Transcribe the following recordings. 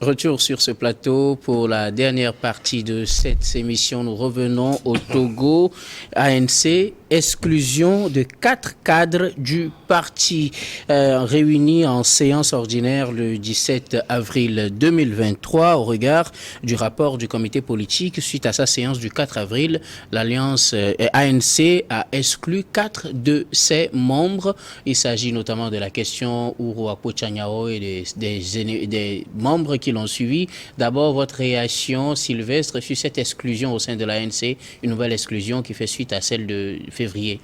Retour sur ce plateau pour la dernière partie de cette émission. Nous revenons au Togo. ANC, exclusion de 4 cadres du parti réunis en séance ordinaire le 17 avril 2023 au regard du rapport du comité politique. Suite à sa séance du 4 avril, l'alliance ANC a exclu 4 de ses membres. Il s'agit notamment de la question Ouro Akpo-Tchaniao et des membres qui l'ont suivi. D'abord, votre réaction, Sylvestre, sur cette exclusion au sein de l'ANC, une nouvelle exclusion qui fait suite à celle de février.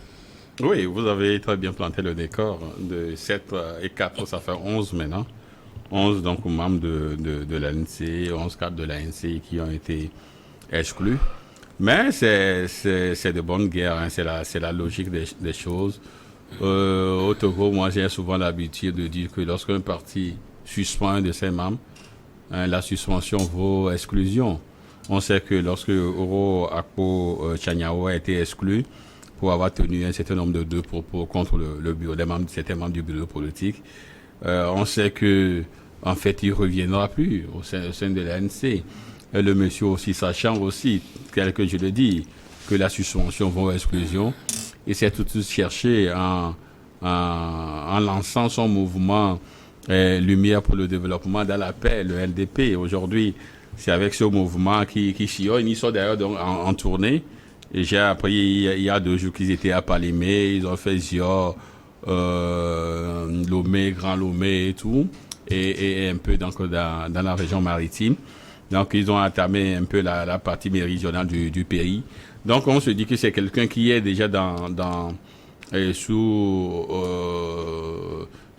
Oui, vous avez très bien planté le décor. De 7 et 4, ça fait 11 maintenant. 11 donc membres de l'ANC, 11 cadres de l'ANC qui ont été exclus. Mais c'est de bonne guerre, hein. C'est la logique des choses. Au Togo, moi j'ai souvent l'habitude de dire que lorsqu'un parti suspend un de ses membres, la suspension vaut exclusion. On sait que lorsque Ouro Akpo-Tchaniao a été exclu pour avoir tenu un certain nombre de propos contre le bureau, certains membres du bureau politique, on sait que en fait il reviendra plus au sein de l'ANC. Le monsieur aussi sachant aussi, tel que je le dis, que la suspension vaut exclusion, il s'est tout de suite cherché en lançant son mouvement Lumière pour le développement dans la paix, le LDP. Aujourd'hui, c'est avec ce mouvement qui sillonne. Ils sont d'ailleurs en tournée. Et j'ai appris il y a 2 jours qu'ils étaient à Palimé, ils ont fait Zior, Lomé, Grand Lomé et tout, et un peu donc dans la région maritime. Donc ils ont entamé un peu la partie méridionale du pays. Donc on se dit que c'est quelqu'un qui est déjà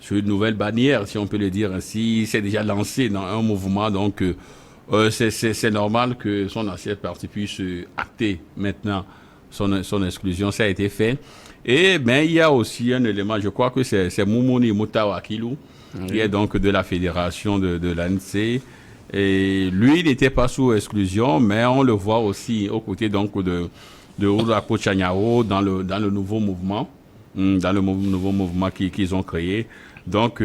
sur une nouvelle bannière, si on peut le dire ainsi. Il s'est déjà lancé dans un mouvement, donc c'est normal que son ancien parti puisse acter maintenant son exclusion. Ça a été fait. Et ben il y a aussi un élément, je crois que c'est Moumouni Moutawakilou, qui est donc de la fédération de l'ANC. Et lui, il n'était pas sous exclusion, mais on le voit aussi aux côtés donc de Ouro Akpo-Tchaniao dans le nouveau mouvement, nouveau mouvement qu'ils ont créé. Donc,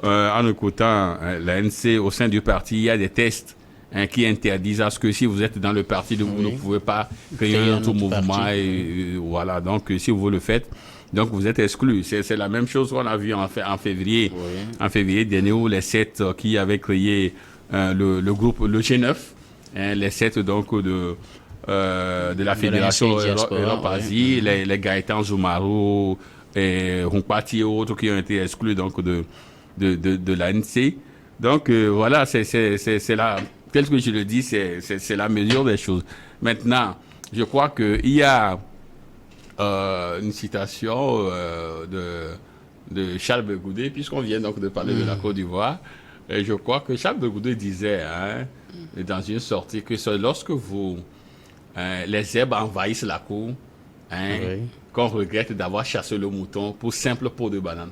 en écoutant l'ANC au sein du parti, il y a des tests qui interdisent à ce que si vous êtes dans le parti, vous ne pouvez pas créer un autre mouvement. Et voilà, donc si vous le faites, donc vous êtes exclu. C'est la même chose qu'on a vu en février. Oui. En février dernier, où les 7 qui avaient créé le groupe, le G9, les 7 donc de la Fédération Europe-Asie, les Gaëtan Zoumarou et Rumpati et autres qui ont été exclus donc de l'ANC. Donc voilà, c'est là, tel que je le dis, c'est la mesure des choses. Maintenant, je crois qu'il y a une citation de Charles Begoudé, puisqu'on vient donc de parler de la Côte d'Ivoire. Et je crois que Charles Begoudé disait dans une sortie que lorsque les zèbres envahissent la cour, qu'on regrette d'avoir chassé le mouton pour simple peau de banane.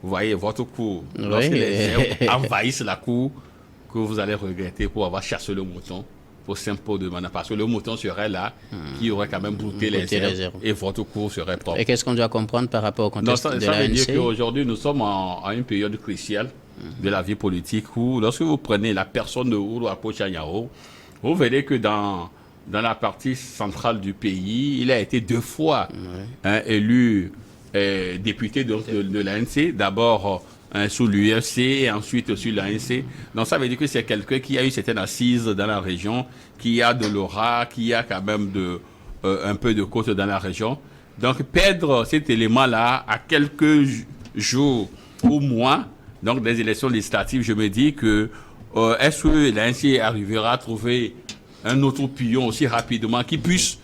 Vous voyez, votre cour, lorsque les zèbres envahissent la cour, que vous allez regretter pour avoir chassé le mouton pour simple peau de banane. Parce que le mouton serait là, qui aurait quand même brouté les herbes, et votre cour serait propre. Et qu'est-ce qu'on doit comprendre par rapport au contexte de l'ANC? Ça veut dire qu'aujourd'hui, nous sommes en une période cruciale de la vie politique où, lorsque vous prenez la personne de Ouro Akpo-Tchaniao, vous verrez que dans la partie centrale du pays, il a été 2 fois élu député de l'ANC, d'abord sous l'UFC et ensuite sur l'ANC. Donc ça veut dire que c'est quelqu'un qui a eu certaines assises dans la région, qui a de l'aura, qui a quand même un peu de côte dans la région. Donc perdre cet élément-là à quelques jours ou mois, donc des élections législatives, je me dis que est-ce que l'ANC arrivera à trouver un autre pion aussi rapidement qui puisse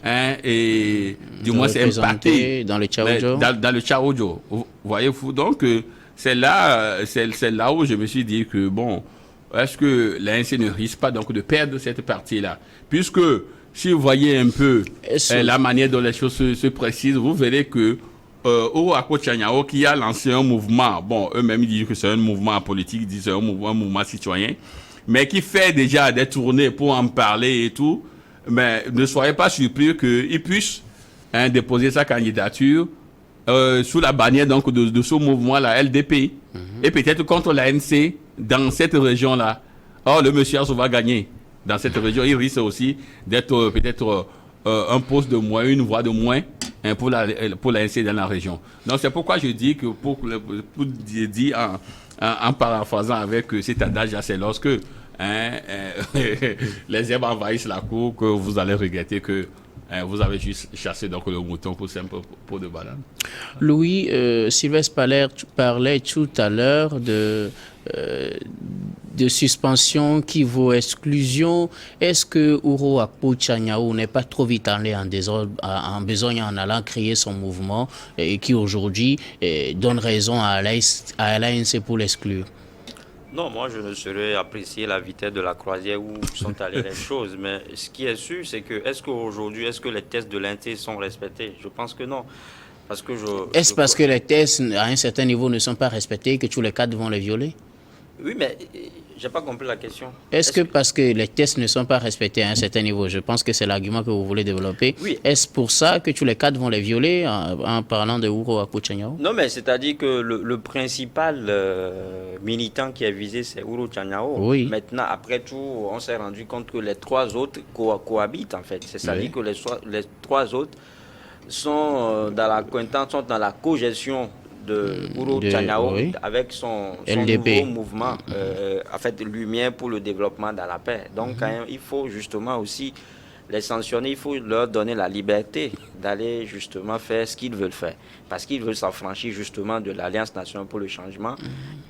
et du moins s'impacter dans le Tchaoudjo. Dans le Tchaoudjo. Voyez-vous, donc c'est là où je me suis dit que bon, est-ce que l'ANC ne risque pas donc de perdre cette partie-là, puisque si vous voyez un peu la manière dont les choses se précisent, vous verrez que Ouro Akpo-Tchaniao qui a lancé un mouvement, bon, eux-mêmes disent que c'est un mouvement politique, ils disent c'est un mouvement citoyen, mais qui fait déjà des tournées pour en parler et tout, mais ne soyez pas surpris qu'il puisse déposer sa candidature sous la bannière donc de ce mouvement-là, LDP, et peut-être contre l'ANC dans cette région-là. Or, le monsieur a souvent gagné dans cette région. Il risque aussi d'être peut-être un poste de moins, une voix de moins pour l'ANC dans la région. Donc, c'est pourquoi je dis que pour dire en paraphrasant avec cet adage, c'est lorsque les herbes envahissent la cour que vous allez regretter que vous avez juste chassé donc le mouton pour simple pot de banane. Louis, Sylvestre parlait tout à l'heure de suspension qui vaut exclusion. Est-ce que Ouro Akpo-Tchaniaou n'est pas trop vite allé en besogne en allant créer son mouvement et qui aujourd'hui donne raison à l'ANC pour l'exclure? Non, moi je ne saurais apprécier la vitesse de la croisière où sont allées les choses, mais ce qui est sûr, c'est que est-ce que les tests de l'ANC sont respectés? Je pense que non. Parce que les tests à un certain niveau ne sont pas respectés que tous les cadres vont les violer? Oui, mais j'ai pas compris la question. Est-ce que parce que les tests ne sont pas respectés à un certain niveau, je pense que c'est l'argument que vous voulez développer, oui. Est-ce pour ça que tous les cadres vont les violer en parlant de Ouro Akpo-Tchaniaou? Non, mais c'est-à-dire que le principal militant qui est visé, c'est Ouro Tchaniaou. Oui. Maintenant, après tout, on s'est rendu compte que les trois autres cohabitent, en fait. C'est-à-dire que les trois autres sont dans la cointance, sont dans la cogestion de Ouro Tchaniaou avec son nouveau mouvement, en fait, Lumière pour le développement dans la paix. Donc, il faut justement aussi les sanctionner, il faut leur donner la liberté d'aller justement faire ce qu'ils veulent faire. Parce qu'ils veulent s'affranchir justement de l'Alliance nationale pour le changement.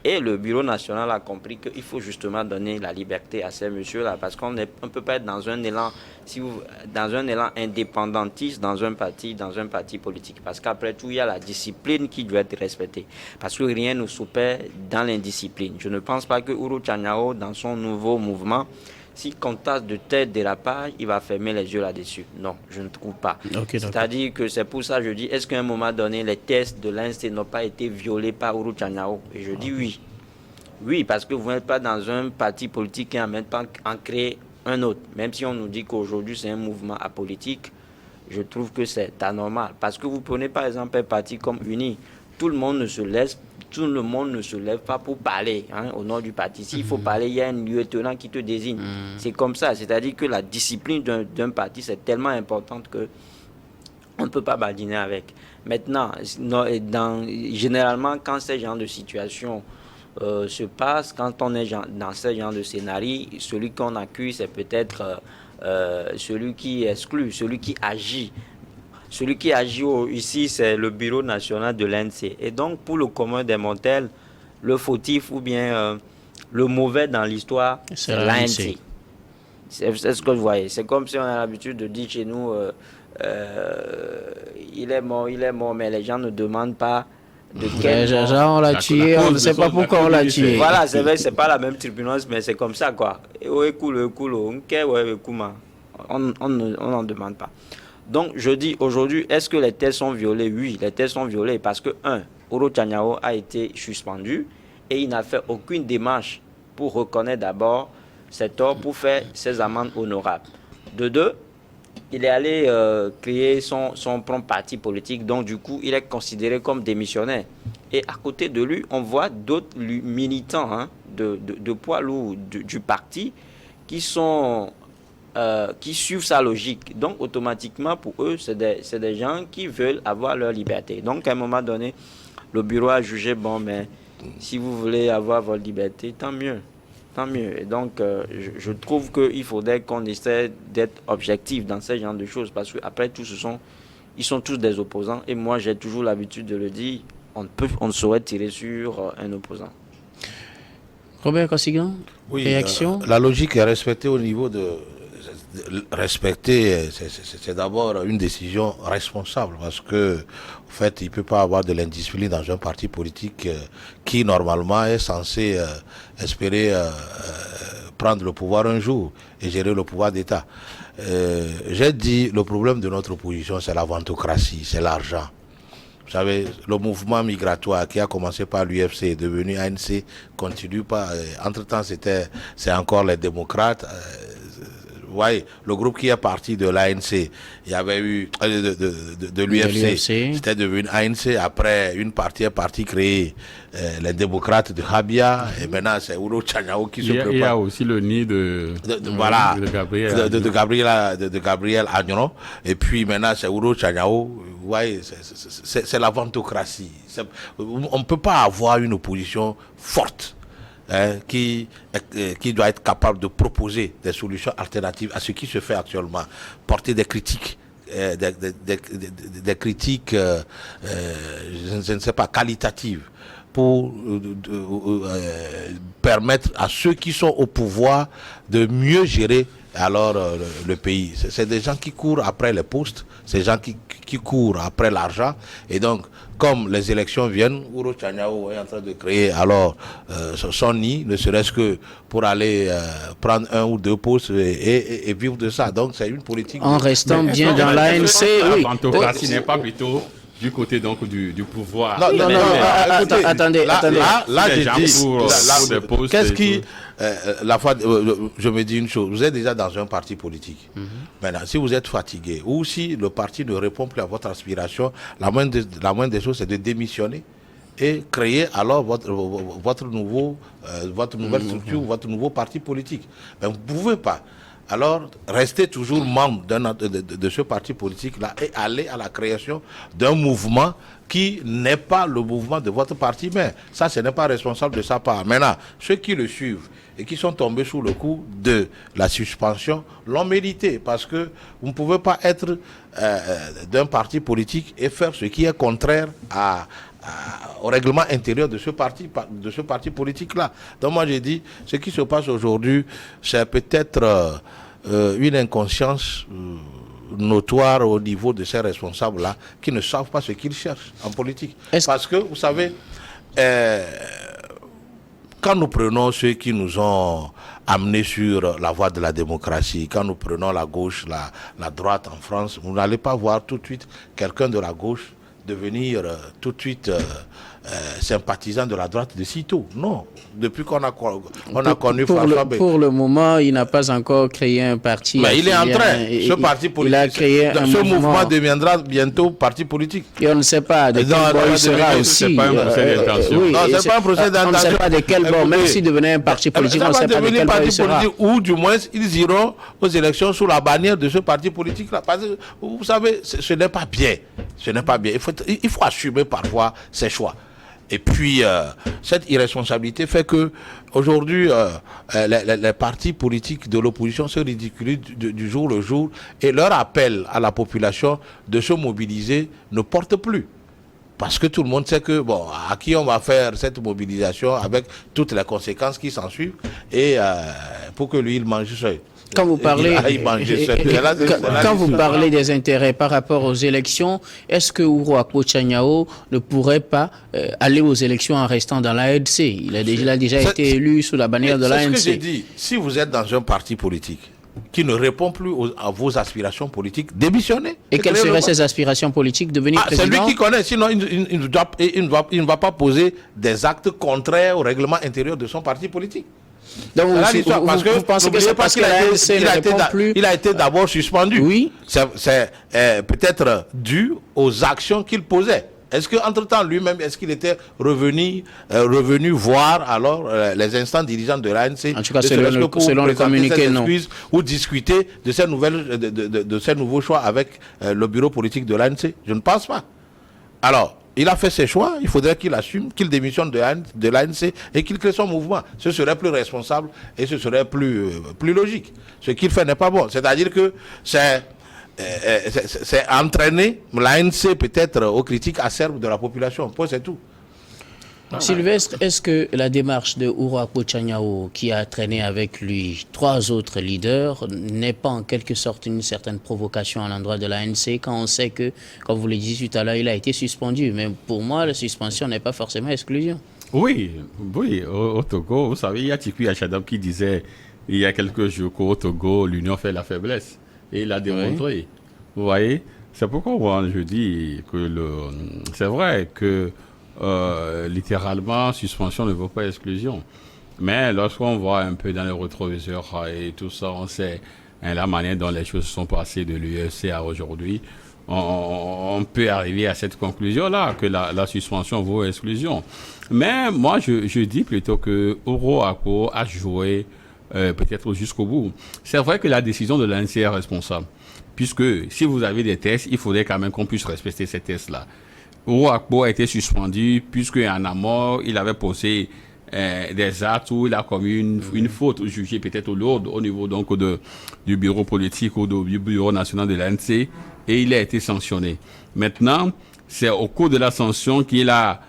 Et le Bureau national a compris qu'il faut justement donner la liberté à ces messieurs-là. Parce qu'on ne peut pas être dans un élan, indépendantiste dans un parti politique. Parce qu'après tout, il y a la discipline qui doit être respectée. Parce que rien ne s'opère dans l'indiscipline. Je ne pense pas que Ouro Tchaniaou, dans son nouveau mouvement, s'il constate de tels dérapages, il va fermer les yeux là-dessus. Non, je ne trouve pas. C'est-à-dire que c'est pour ça que je dis, est-ce qu'à un moment donné, les tests de l'ANC n'ont pas été violés par Ouro Tchaniaou? Et je dis oui. Oui, parce que vous n'êtes pas dans un parti politique qui en même temps en créer un autre. Même si on nous dit qu'aujourd'hui, c'est un mouvement apolitique, je trouve que c'est anormal. Parce que vous prenez par exemple un parti comme UNI, tout le monde ne se lève pas pour parler au nom du parti. S'il faut parler, il y a un lieutenant qui te désigne. C'est comme ça. C'est-à-dire que la discipline d'un parti, c'est tellement importante que on ne peut pas badiner avec. Maintenant, généralement, quand ces genres de situations se passent, quand on est dans ce genre de scénario, celui qu'on accuse, c'est peut-être celui qui exclut, celui qui agit. Celui qui agit ici, c'est le Bureau national de l'ANC. Et donc, pour le commun des mortels, le fautif ou bien le mauvais dans l'histoire, c'est l'ANC. C'est ce que vous voyez. C'est comme si on a l'habitude de dire chez nous, il est mort, mais les gens ne demandent pas de quel mort. On l'a tué, on ne sait pas pourquoi on l'a tué. Voilà, c'est vrai, c'est pas la même tribunal, mais c'est comme ça, quoi. On n'en demande pas. Donc, je dis aujourd'hui, est-ce que les tests sont violés? Oui, les tests sont violés parce que, Ouro Tchaniaou a été suspendu et il n'a fait aucune démarche pour reconnaître d'abord ses torts, pour faire ses amendes honorables. De deux, il est allé créer son propre parti politique, donc du coup, il est considéré comme démissionnaire. Et à côté de lui, on voit d'autres militants de poids lourds du parti qui suivent sa logique. Donc, automatiquement, pour eux, c'est des gens qui veulent avoir leur liberté. Donc, à un moment donné, le bureau a jugé, bon, mais si vous voulez avoir votre liberté, tant mieux. Tant mieux. Et donc, je trouve qu'il faudrait qu'on essaie d'être objectif dans ce genre de choses, parce qu'après tout, ils sont tous des opposants. Et moi, j'ai toujours l'habitude de le dire, on ne saurait tirer sur un opposant. Robert Kossigan, réaction? La logique est respectée au niveau de... Respecter, c'est d'abord une décision responsable parce que, en fait, il ne peut pas avoir de l'indiscipline dans un parti politique qui, normalement, est censé espérer prendre le pouvoir un jour et gérer le pouvoir d'État. J'ai dit, le problème de notre opposition, c'est la ventocratie, c'est l'argent. Vous savez, le mouvement migratoire qui a commencé par l'UFC est devenu ANC, continue pas. Entre-temps, c'est encore les démocrates. Vous voyez, le groupe qui est parti de l'ANC, il y avait eu de l'UFC, c'était devenu ANC. Après, une partie est partie créer les démocrates de Habia, et maintenant c'est Ouro Tchaniao qui se prépare. Il y a aussi le nid de Gabriel Agnon, et puis maintenant c'est Ouro Tchaniao. Vous voyez, c'est la ventocratie. On ne peut pas avoir une opposition forte. Qui doit être capable de proposer des solutions alternatives à ce qui se fait actuellement, porter des critiques, des critiques, je ne sais pas, qualitatives, pour permettre à ceux qui sont au pouvoir de mieux gérer alors le pays. C'est des gens qui courent après les postes, c'est des gens qui courent après l'argent, et donc comme les élections viennent, Ouro Tchaniao est en train de créer alors son nid, ne serait-ce que pour aller prendre 1 ou 2 postes et vivre de ça. Donc c'est une politique... En restant bien dans l'ANC, oui. La ventocratie n'est pas plutôt du côté donc du pouvoir. Non, attendez. Là, j'ai dit, qu'est-ce qui... la fois, je me dis une chose, vous êtes déjà dans un parti politique. Maintenant, si vous êtes fatigué, ou si le parti ne répond plus à votre aspiration, la moindre des choses, c'est de démissionner et créer alors votre nouvelle structure, votre nouveau parti politique. Mais vous ne pouvez pas. Alors, restez toujours membre de ce parti politique-là et aller à la création d'un mouvement qui n'est pas le mouvement de votre parti. Mais ça, ce n'est pas responsable de sa part. Maintenant, ceux qui le suivent et qui sont tombés sous le coup de la suspension l'ont mérité. Parce que vous ne pouvez pas être d'un parti politique et faire ce qui est contraire au règlement intérieur de ce parti politique-là. Donc moi j'ai dit, ce qui se passe aujourd'hui, c'est peut-être une inconscience notoire au niveau de ces responsables-là qui ne savent pas ce qu'ils cherchent en politique. Parce que, vous savez, quand nous prenons ceux qui nous ont amenés sur la voie de la démocratie, quand nous prenons la gauche, la droite en France, vous n'allez pas voir tout de suite quelqu'un de la gauche devenir tout de suite sympathisant de la droite de sitôt. Non. Depuis qu'on a connu François B. Pour le moment, il n'a pas encore créé un parti. Mais il est en train. Ce parti politique, il a créé ce mouvement deviendra bientôt parti politique. Et on ne sait pas de quel bord il sera aussi. C'est pas un procès d'intention. Non, c'est pas un procès d'intention. On ne sait pas de quel bord, même s'il devenait un parti politique, on ne sait pas de quel bord il sera. Ou du moins, ils iront aux élections sous la bannière de ce parti politique-là. Parce que, vous savez, ce n'est pas bien. Ce n'est pas bien. Il faut assumer parfois ses choix. Et puis, cette irresponsabilité fait que aujourd'hui, les partis politiques de l'opposition se ridiculisent du jour le jour et leur appel à la population de se mobiliser ne porte plus. Parce que tout le monde sait que, bon, à qui on va faire cette mobilisation avec toutes les conséquences qui s'ensuivent et pour que lui, il mange seul. Quand vous parlez, quand vous parlez des intérêts par rapport aux élections, est-ce que Ouro Tchaniao ne pourrait pas aller aux élections en restant dans l'ANC? Il a déjà été élu sous la bannière de l'ANC. C'est ce que j'ai dit. Si vous êtes dans un parti politique qui ne répond plus à vos aspirations politiques, démissionnez. Et quelles seraient ces aspirations politiques? Devenir président? C'est lui qui connaît, sinon il ne va pas poser des actes contraires au règlement intérieur de son parti politique. Donc vous pensez que c'est parce qu'il a été d'abord suspendu. Oui. C'est peut-être dû aux actions qu'il posait. Est-ce qu'entre-temps, lui-même, est-ce qu'il était revenu voir alors les instants dirigeants de l'ANC? En tout cas, selon le communiqué, non. Ou discuter de ces nouveaux choix avec le bureau politique de l'ANC? Je ne pense pas. Alors, il a fait ses choix, il faudrait qu'il assume, qu'il démissionne de l'ANC et qu'il crée son mouvement. Ce serait plus responsable et ce serait plus logique. Ce qu'il fait n'est pas bon. C'est-à-dire que c'est entraîner l'ANC peut-être aux critiques acerbes de la population. C'est tout. Sylvestre, est-ce que la démarche de Ouro Tchaniao, qui a traîné avec lui 3 autres leaders, n'est pas en quelque sorte une certaine provocation à l'endroit de l'ANC quand on sait que, comme vous l'avez dit tout à l'heure, il a été suspendu? Mais pour moi, la suspension n'est pas forcément exclusion. Oui, au Togo, vous savez, il y a Tiku Achadam qui disait il y a quelques jours qu'au Togo, l'union fait la faiblesse. Et il a démontré. Oui. Vous voyez, c'est pourquoi moi, je dis que c'est vrai que littéralement, suspension ne vaut pas exclusion. Mais lorsqu'on voit un peu dans les rétroviseurs et tout ça, on sait la manière dont les choses sont passées de l'UFC à aujourd'hui, on peut arriver à cette conclusion-là, que la suspension vaut exclusion. Mais moi, je dis plutôt que Oro Akpo a joué peut-être jusqu'au bout. C'est vrai que la décision de l'ANC est responsable, puisque si vous avez des tests, il faudrait quand même qu'on puisse respecter ces tests-là. Oro Akpo a été suspendu, puisque en amont, il avait posé des actes où il a commis une faute jugée peut-être lourde au niveau donc du bureau politique ou du bureau national de l'ANC, et il a été sanctionné. Maintenant, c'est au cours de la sanction qu'il a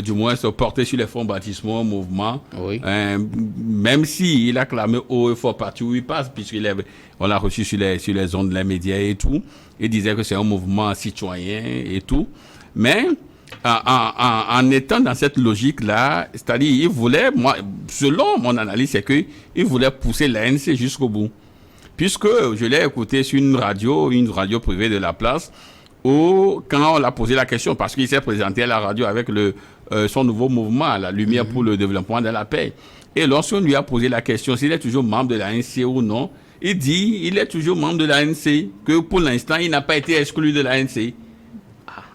du moins se porté sur les fonds baptismaux mouvement, Oui. même si il a clamé haut et fort partout où il passe, puisqu'on l'a reçu sur les ondes, les médias et tout. Il disait que c'est un mouvement citoyen et tout. Mais en étant dans cette logique-là, c'est-à-dire, il voulait, selon mon analyse, c'est qu'il voulait pousser l'ANC jusqu'au bout. Puisque je l'ai écouté sur une radio privée de la place, où, quand on l'a posé la question, parce qu'il s'est présenté à la radio avec son nouveau mouvement, la Lumière pour le développement de la paix. Et lorsqu'on lui a posé la question s'il est toujours membre de l'ANC ou non, il dit il est toujours membre de l'ANC, que pour l'instant, il n'a pas été exclu de l'ANC.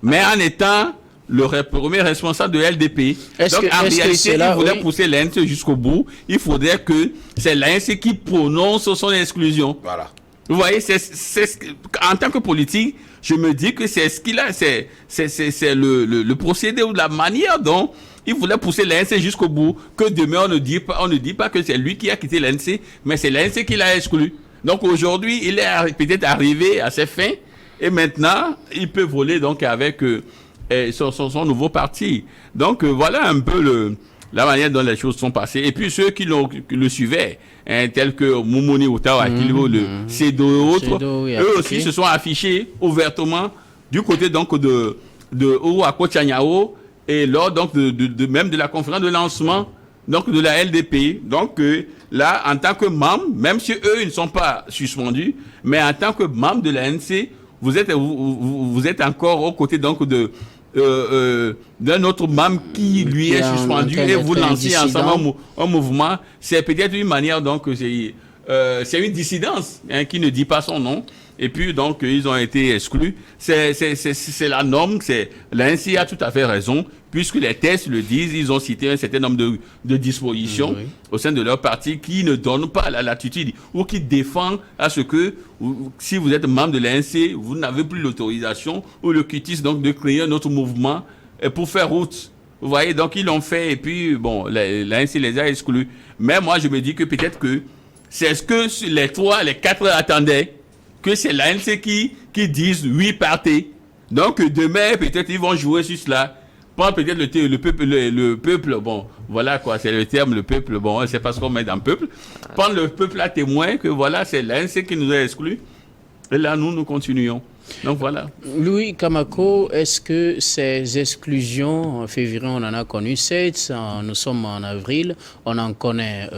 Mais en étant le premier responsable de l'LDP. Donc, en réalité, il voulait pousser l'ANC jusqu'au bout. Il faudrait que c'est l'ANC qui prononce son exclusion. Voilà. Vous voyez, en tant que politique, je me dis que c'est ce qu'il a, c'est le procédé ou la manière dont il voulait pousser l'ANC jusqu'au bout, que demain on ne dit pas que c'est lui qui a quitté l'ANC, mais c'est l'ANC qui l'a exclu. Donc aujourd'hui, il est peut-être arrivé à ses fins, et maintenant, il peut voler donc avec son nouveau parti. Donc voilà un peu la manière dont les choses sont passées. Et puis ceux qui le suivaient, tels que Moumouni Outawa, Akilio, le CEDO et autres, eux aussi se sont affichés ouvertement du côté donc de Oro Akpo Tchaniao, et lors donc même de la conférence de lancement donc de la LDP. Donc là, en tant que membre, même si eux ils ne sont pas suspendus, mais en tant que membre de l'ANC, vous êtes encore aux côtés donc d'un autre membre qui lui est suspendu, et vous lancez ensemble un mouvement. C'est peut-être une manière, donc c'est une dissidence qui ne dit pas son nom, et puis donc ils ont été exclus. C'est la norme, l'ANC a tout à fait raison, puisque les tests le disent. Ils ont cité un certain nombre de dispositions au sein de leur parti qui ne donnent pas la latitude, ou qui défendent à ce que, si vous êtes membre de l'ANC, vous n'avez plus l'autorisation ou le quitus donc de créer un autre mouvement pour faire route. Vous voyez, donc ils l'ont fait, et puis bon, l'ANC les a exclus. Mais moi je me dis que peut-être que c'est ce que les quatre attendaient, que c'est l'ANC qui disent oui, partez. Donc demain, peut-être ils vont jouer sur cela. Prendre peut-être le peuple, bon, voilà quoi, c'est le terme, le peuple, bon, c'est pas ce qu'on met dans le peuple. Prendre le peuple à témoin que voilà, c'est l'ANC qui nous a exclus. Et là, nous continuons. Donc voilà. Louis Kamako, est-ce que ces exclusions, en février on en a connu 7, nous sommes en avril, on en connaît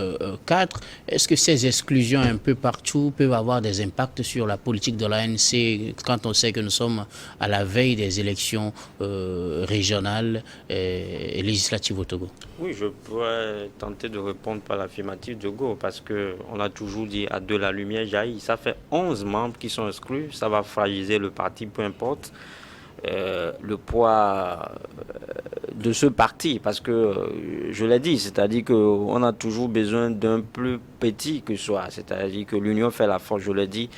4. Est-ce que ces exclusions un peu partout peuvent avoir des impacts sur la politique de l'ANC quand on sait que nous sommes à la veille des élections régionales et législatives au Togo? Oui, je pourrais tenter de répondre par l'affirmative de Go, parce qu'on a toujours dit à de la lumière jaillit. Ça fait 11 membres qui sont exclus, ça va fragiliser le parti, peu importe le poids de ce parti, parce que je l'ai dit, c'est-à-dire qu'on a toujours besoin d'un plus petit que soi, c'est-à-dire que l'union fait la force, je l'ai dit.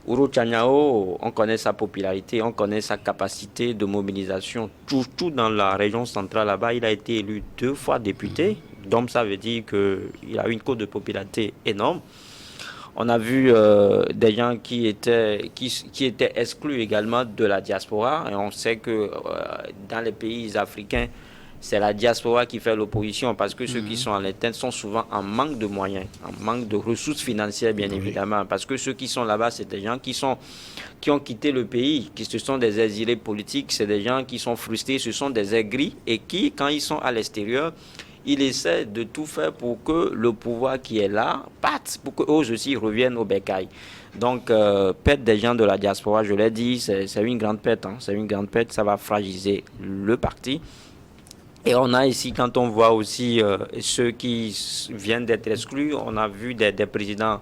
Oro Tchaniao, on connaît sa popularité, on connaît sa capacité de mobilisation, tout dans la région centrale là-bas. Il a été élu 2 fois député, donc ça veut dire qu'il a une cote de popularité énorme. On a vu des gens qui étaient exclus également de la diaspora, et on sait que dans les pays africains, c'est la diaspora qui fait l'opposition, parce que ceux qui sont à l'interne sont souvent en manque de moyens, en manque de ressources financières, bien évidemment, parce que ceux qui sont là-bas, c'est des gens qui ont quitté le pays, ce sont des exilés politiques, c'est des gens qui sont frustrés, ce sont des aigris, et qui, quand ils sont à l'extérieur, ils essaient de tout faire pour que le pouvoir qui est là parte, pour qu'eux aussi reviennent au bécail. Donc, perdre des gens de la diaspora, je l'ai dit, c'est une grande perte, c'est une grande perte, ça va fragiliser le parti. Et on a ici, quand on voit aussi ceux qui viennent d'être exclus, on a vu des présidents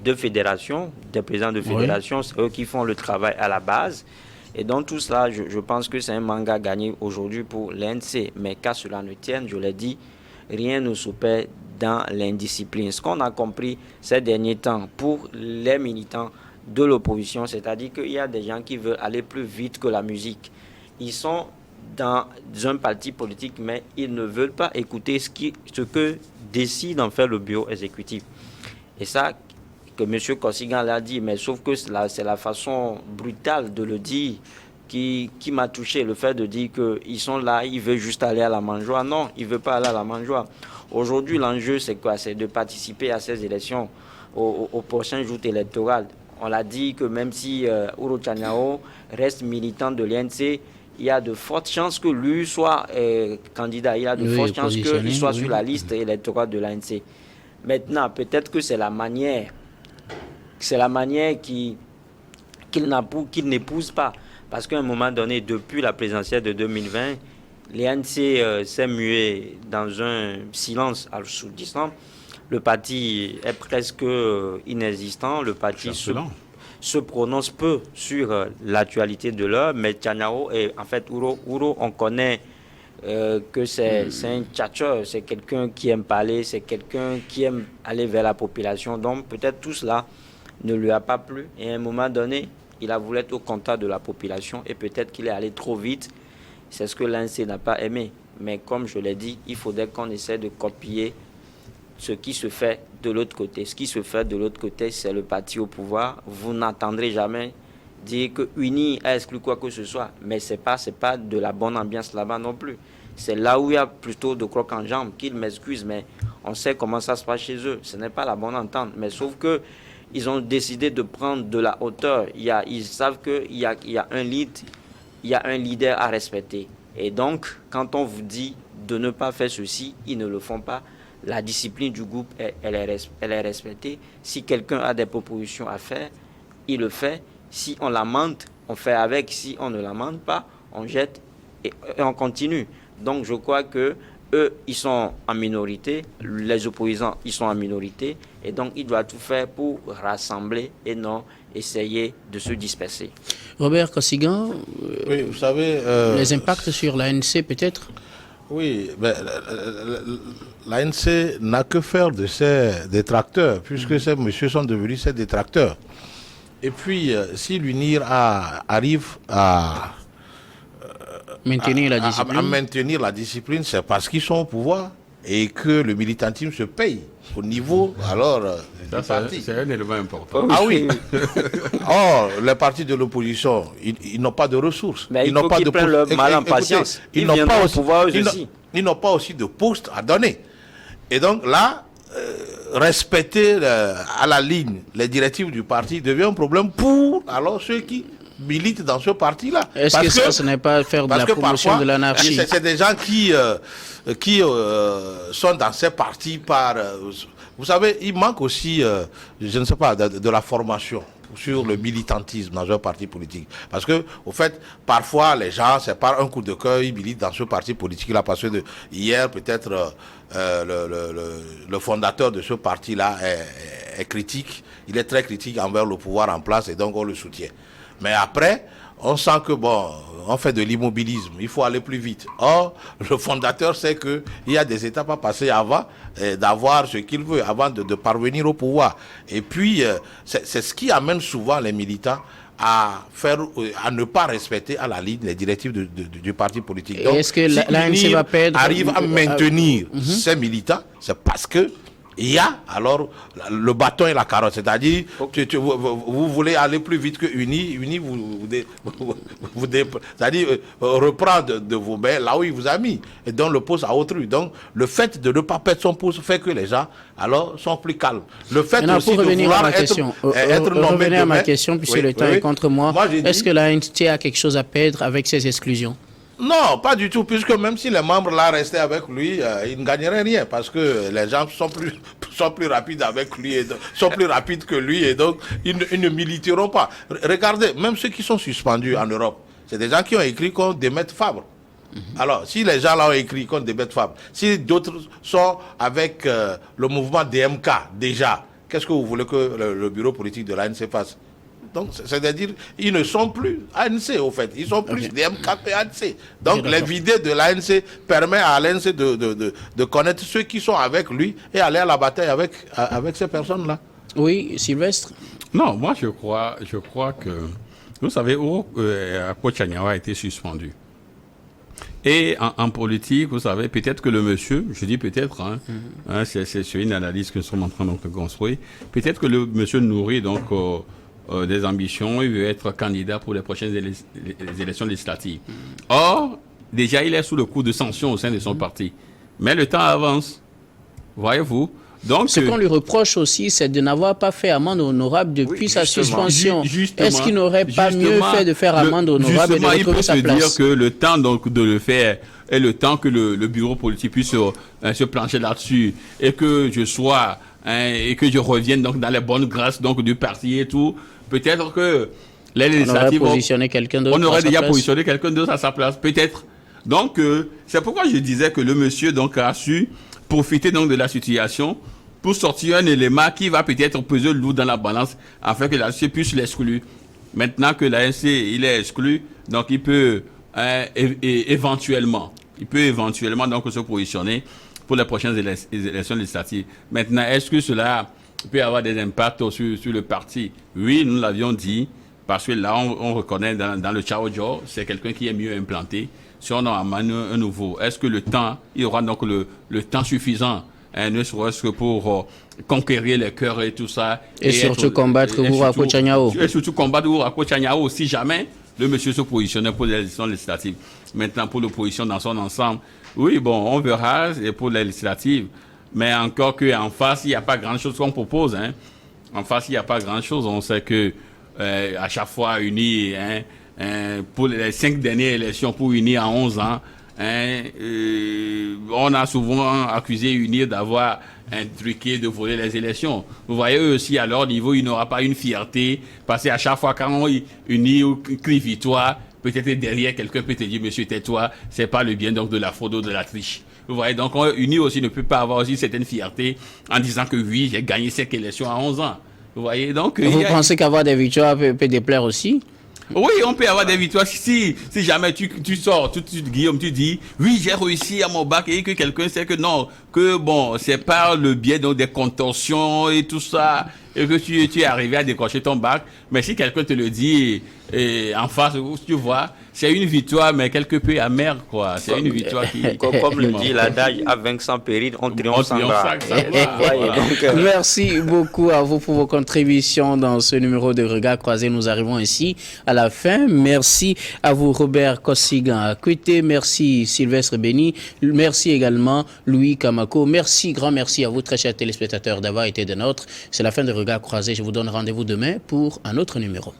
de fédération, des présidents de fédération, c'est eux qui font le travail à la base. Et donc tout cela, je pense que c'est un mandat gagné aujourd'hui pour l'ANC. Mais qu'à cela ne tienne, je l'ai dit, rien ne s'opère dans l'indiscipline. Ce qu'on a compris ces derniers temps pour les militants de l'opposition, c'est-à-dire qu'il y a des gens qui veulent aller plus vite que la musique. Ils sont dans un parti politique, mais ils ne veulent pas écouter ce que décide en fait le bureau exécutif. Et ça, que M. Koszigan l'a dit, mais sauf que c'est la façon brutale de le dire qui m'a touché. Le fait de dire qu'ils sont là, ils veulent juste aller à la mangeoire. Non, ils ne veulent pas aller à la mangeoire. Aujourd'hui, l'enjeu, c'est quoi? C'est de participer à ces élections, au prochain jour électoral. On l'a dit que même si Ouro Tchaniao reste militant de l'INC, il y a de fortes chances que lui soit candidat. Il y a de fortes chances qu'il soit sur la liste électorale de l'ANC. Maintenant, peut-être que c'est la manière qu'il n'épouse pas. Parce qu'à un moment donné, depuis la présidentielle de 2020, l'ANC s'est mué dans un silence assourdissant. Le parti est presque inexistant. Le parti se prononce peu sur l'actualité de l'heure. Mais Tchaniao et en fait Ouro, on connaît que c'est un tchatcheur, c'est quelqu'un qui aime parler, c'est quelqu'un qui aime aller vers la population. Donc peut-être tout cela ne lui a pas plu. Et à un moment donné, il a voulu être au contact de la population et peut-être qu'il est allé trop vite. C'est ce que l'ANC n'a pas aimé. Mais comme je l'ai dit, il faudrait qu'on essaie de copier ce qui se fait de l'autre côté. Ce qui se fait de l'autre côté, c'est le parti au pouvoir. Vous n'entendrez jamais dire que Uni a exclu quoi que ce soit. Mais ce n'est pas de la bonne ambiance là-bas non plus. C'est là où il y a plutôt de crocs en jambes, qu'ils m'excusent, mais on sait comment ça se passe chez eux. Ce n'est pas la bonne entente. Mais sauf que ils ont décidé de prendre de la hauteur. Ils savent qu'il y a un lead, il y a un leader à respecter. Et donc, quand on vous dit de ne pas faire ceci, ils ne le font pas. La discipline du groupe, elle est respectée. Si quelqu'un a des propositions à faire, il le fait. Si on l'amende, on fait avec. Si on ne l'amende pas, on jette et on continue. Donc, je crois que eux, ils sont en minorité. Les opposants, ils sont en minorité. Et donc, ils doivent tout faire pour rassembler et non essayer de se disperser. Robert Koszigan, oui, vous savez, les impacts sur l'ANC peut-être? Oui, mais l'ANC n'a que faire de ses détracteurs, puisque ces messieurs sont devenus ses détracteurs. Et puis, si l'UNIR arrive à maintenir la discipline, c'est parce qu'ils sont au pouvoir et que le militantisme se paye au niveau du parti. C'est un élément important. Ah oui. Or, les partis de l'opposition, ils n'ont pas de ressources. Mais ils n'ont pas de prennent leur mal en patience. Ils n'ont pas aussi de postes à donner. Et donc là, respecter à la ligne les directives du parti devient un problème pour ceux qui militent dans ce parti-là. Est-ce que ça, ce n'est pas faire de la promotion parfois, de l'anarchie? C'est des gens qui sont dans ces partis par... vous savez, il manque aussi, je ne sais pas, de la formation sur le militantisme dans un parti politique. Parce que, au fait, parfois, les gens, c'est par un coup de cœur, ils militent dans ce parti politique-là. Parce que hier, peut-être, le fondateur de ce parti-là est critique. Il est très critique envers le pouvoir en place et donc on le soutient. Mais après, on sent que, on fait de l'immobilisme, il faut aller plus vite. Or, le fondateur sait qu'il y a des étapes à passer avant d'avoir ce qu'il veut, avant de parvenir au pouvoir. Et puis, c'est ce qui amène souvent les militants à ne pas respecter à la ligne les directives du parti politique. Donc, est-ce que si l'ANC va perdre, arrive à maintenir ces militants, c'est parce que il y a alors le bâton et la carotte, c'est-à-dire vous voulez aller plus vite que Uni, c'est-à-dire reprendre de vos mains là où il vous a mis et donne le poste à autrui. Donc le fait de ne pas perdre son poste fait que les gens alors sont plus calmes. Le fait aussi de vouloir être nommé revenir à ma question, puisque le temps est contre moi. Est-ce que l'ANC a quelque chose à perdre avec ces exclusions? Non, pas du tout, puisque même si les membres là restaient avec lui, ils ne gagneraient rien, parce que les gens sont plus rapides avec lui, sont plus rapides que lui, et donc ils ne militeront pas. Regardez, même ceux qui sont suspendus en Europe, c'est des gens qui ont écrit contre Demet Fabre. Alors, si les gens là ont écrit contre Demet Fabre, si d'autres sont avec le mouvement DMK déjà, qu'est-ce que vous voulez que le bureau politique de l'ANC fasse? Donc, c'est-à-dire, ils ne sont plus ANC, au fait. Ils sont plus DMK que ANC. Donc, les vider de l'ANC permet à l'ANC de connaître ceux qui sont avec lui et aller à la bataille avec ces personnes-là. Oui, Sylvestre? Non, moi, je crois que, vous savez, Akpo-Tchaniawa a été suspendu. Et en politique, vous savez, peut-être que le monsieur, je dis peut-être, c'est une analyse que nous sommes en train de construire, peut-être que le monsieur nourrit donc des ambitions, il veut être candidat pour les prochaines élections législatives. Or, déjà, il est sous le coup de sanctions au sein de son parti. Mais le temps avance, voyez-vous. Donc, ce qu'on lui reproche aussi, c'est de n'avoir pas fait amende honorable depuis sa suspension. Est-ce qu'il n'aurait pas mieux fait de faire amende honorable et de retrouver sa place? Il peut se dire que le temps donc, de le faire est le temps que le bureau politique puisse se plancher là-dessus et que je sois et que je revienne donc dans les bonnes grâces donc du parti et tout. Peut-être que les législatives, on aurait déjà positionné quelqu'un d'autre à sa place, peut-être. Donc, c'est pourquoi je disais que le monsieur donc a su profiter donc de la situation pour sortir un élément qui va peut-être peser lourd dans la balance afin que l'ANC puisse l'exclure. Maintenant que l'ANC il est exclu, donc il peut éventuellement donc se positionner pour les prochaines élections législatives. Maintenant, est-ce que cela peut avoir des impacts sur le parti? Oui, nous l'avions dit, parce que là on reconnaît dans le Tchaodjo, c'est quelqu'un qui est mieux implanté. Si on en amène un nouveau, est-ce que il y aura donc le temps suffisant, ne serait-ce que pour conquérir les cœurs et tout ça. Et surtout combattre Akpo-Tchaniawa. Et surtout combattre Akpo-Tchaniawa si jamais le monsieur se positionnait pour les élections législatives. Maintenant, pour l'opposition dans son ensemble, oui, bon, on verra, et pour les législatives. Mais encore qu'en face, il n'y a pas grand-chose qu'on propose. En face, il n'y a pas grand-chose. On sait que à chaque fois, unis, pour les 5 dernières élections, pour unir en 11 ans, on a souvent accusé UNIR d'avoir truqué, de voler les élections. Vous voyez, eux aussi, à leur niveau, il n'aura pas une fierté, parce qu'à chaque fois, quand on UNIR crie victoire, peut-être derrière, quelqu'un peut te dire, monsieur, tais-toi, c'est pas le bien donc de la fraude ou de la triche. Vous voyez, donc UNIR aussi ne peut pas avoir aussi certaine fierté en disant que oui, j'ai gagné cette élection à 11 ans. Vous voyez, donc... Vous pensez qu'avoir des victoires peut déplaire aussi? Oui, on peut avoir des victoires. Si jamais tu sors tout de suite, Guillaume, tu dis, oui, j'ai réussi à mon bac, et que quelqu'un sait que non, que bon, c'est par le biais donc des contorsions et tout ça, et que tu es arrivé à décrocher ton bac. Mais si quelqu'un te le dit en face, tu vois, c'est une victoire, mais quelque peu amère, quoi. C'est une victoire qui... Comme le dit l'adage, à vaincre péril, on triomphe sans gloire. Merci beaucoup à vous pour vos contributions dans ce numéro de Regard Croisé. Nous arrivons ainsi à la fin. Merci à vous, Robert Kosigan-Akwete. Merci, Sylvestre Béni. Merci également, Louis Kamako. Merci, grand merci à vous, très chers téléspectateurs, d'avoir été des nôtres. C'est la fin de Regard Croisé. Je vous donne rendez-vous demain pour un autre numéro.